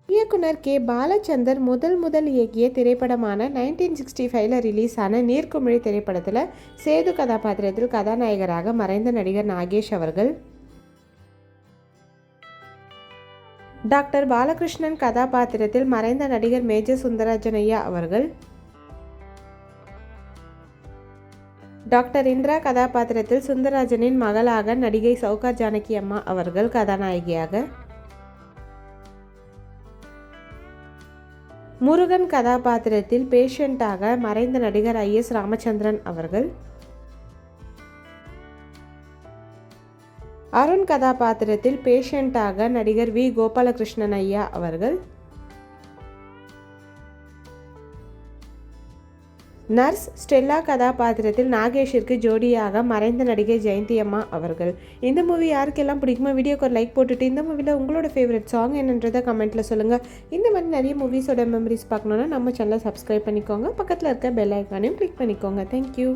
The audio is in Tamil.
இயக்குனர் கே பாலச்சந்தர் முதல் இயக்கிய திரைப்படமான 1965 ரிலீஸ் ஆன நீர்க்குமிழி திரைப்படத்தில் சேது கதாபாத்திரத்தில் கதாநாயகராக மறைந்த நடிகர் நாகேஷ் அவர்கள், டாக்டர் பாலகிருஷ்ணன் கதாபாத்திரத்தில் மறைந்த நடிகர் மேஜர் சுந்தரராஜன் ஐயா அவர்கள், டாக்டர் இந்திரா கதாபாத்திரத்தில் சுந்தரராஜனின் மகளாக நடிகை சௌகா ஜானகி அம்மா அவர்கள் கதாநாயகியாக, முருகன் கதாபாத்திரத்தில் பேஷண்டாக மறைந்த நடிகர் IS ராமச்சந்திரன் அவர்கள், அருண் கதாபாத்திரத்தில் பேஷண்டாக நடிகர் V கோபாலகிருஷ்ணன் ஐயா அவர்கள், நர்ஸ் ஸ்டெல்லா கதாபாத்திரத்தில் நாகேஷிற்கு ஜோடியாக மறைந்த நடிகை ஜெயந்தி அம்மா அவர்கள். இந்த மூவி யாருக்கெல்லாம் பிடிக்குமோ வீடியோக்கு ஒரு லைக் போட்டுட்டு இந்த மூவியில் உங்களோட ஃபேவரட் சாங் என்னன்றதை கமெண்ட்டில் சொல்லுங்கள். இந்த மாதிரி நிறைய மூவிஸோட மெமரிஸ் பார்க்கணுன்னா நம்ம சேனலை சப்ஸ்கிரைப் பண்ணிக்கோங்க. பக்கத்தில் இருக்க பெல் ஐக்கானையும் கிளிக் பண்ணிக்கோங்க. தேங்க்யூ.